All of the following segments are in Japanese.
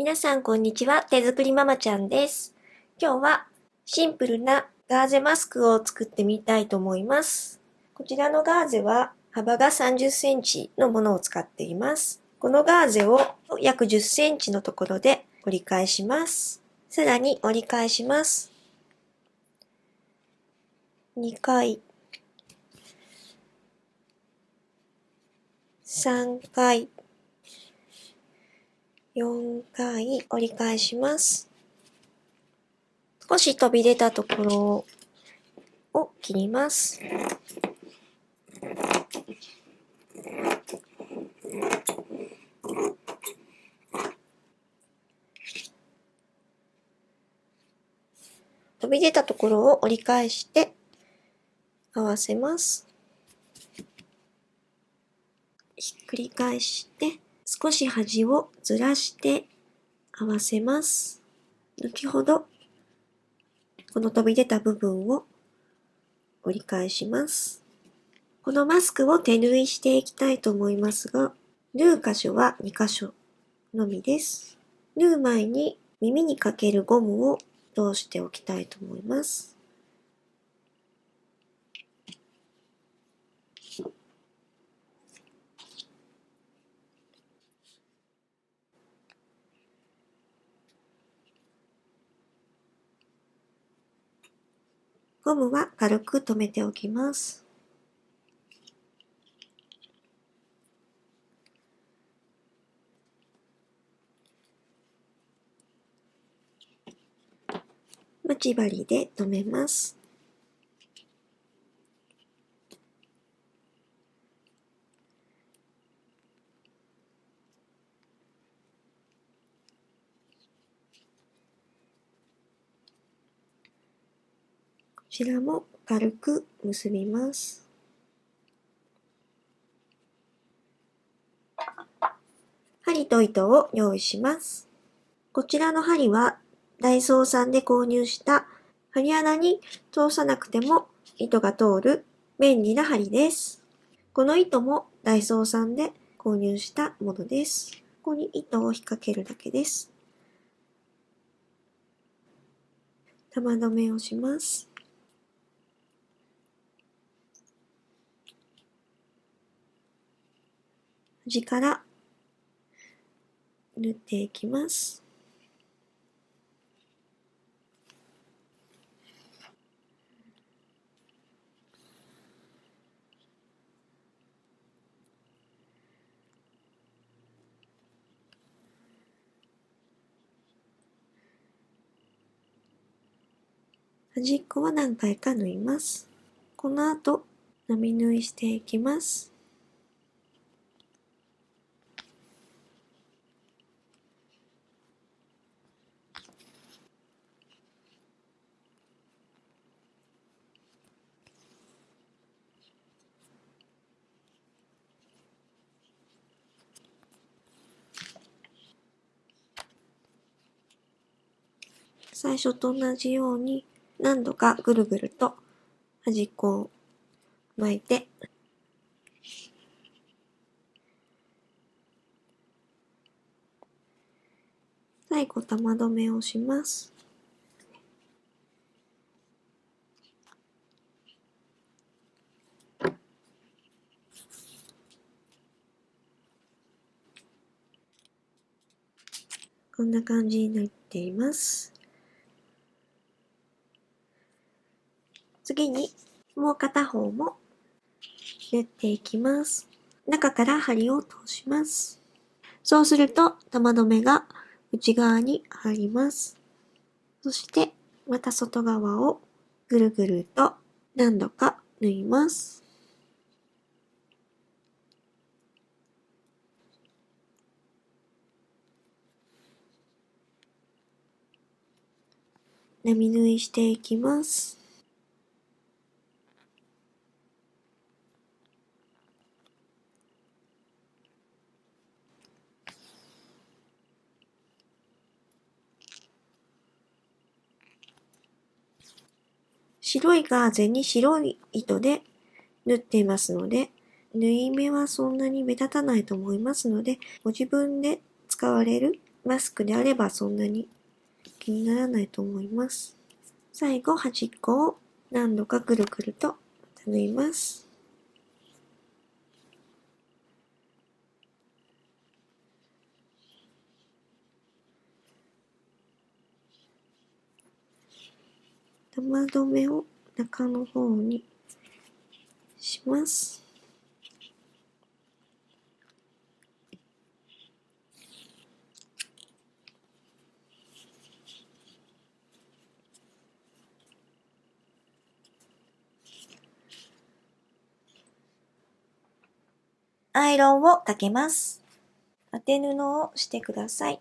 皆さんこんにちは。手作りママちゃんです。今日はシンプルなガーゼマスクを作ってみたいと思います。こちらのガーゼは幅が30センチのものを使っています。このガーゼを約10センチのところで折り返します。さらに折り返します。2回、3回、4回折り返します。少し飛び出たところを切ります。飛び出たところを折り返して合わせます。ひっくり返して少し端をずらして合わせます。後ほどこの飛び出た部分を折り返します。このマスクを手縫いしていきたいと思いますが、縫う箇所は2箇所のみです。縫う前に耳にかけるゴムを通しておきたいと思います。ゴムは軽く留めておきます。待ち針で留めます。こちらも軽く結びます。針と糸を用意します。こちらの針はダイソーさんで購入した針穴に通さなくても糸が通る便利な針です。この糸もダイソーさんで購入したものです。ここに糸を引っ掛けるだけです。玉留めをします。端から縫っていきます。端っこは何回か縫います。この後、並縫いしていきます。最初と同じように何度かぐるぐると端っこを巻いて最後玉留めをします。こんな感じになっています。次にもう片方も縫っていきます。中から針を通します。そうすると玉留めが内側に入ります。そしてまた外側をぐるぐると何度か縫います。並縫いしていきます。白いガーゼに白い糸で縫っていますので、縫い目はそんなに目立たないと思いますので、ご自分で使われるマスクであればそんなに気にならないと思います。最後、端っこを何度かくるくると縫います。玉留めを中の方にします。アイロンをかけます。当て布をしてください。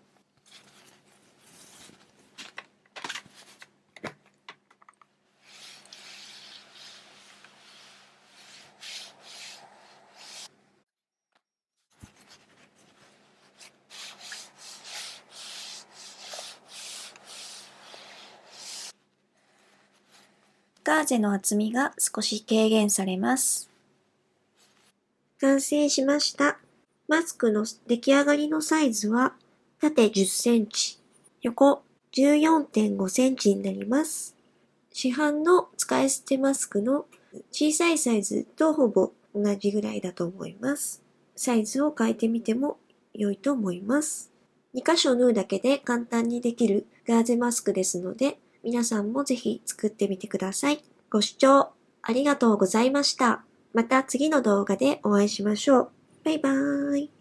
ガーゼの厚みが少し軽減されます。完成しました。マスクの出来上がりのサイズは縦10センチ、横 14.5 センチになります。市販の使い捨てマスクの小さいサイズとほぼ同じぐらいだと思います。サイズを変えてみても良いと思います。2箇所縫うだけで簡単にできるガーゼマスクですので、皆さんもぜひ作ってみてください。ご視聴ありがとうございました。また次の動画でお会いしましょう。バイバーイ。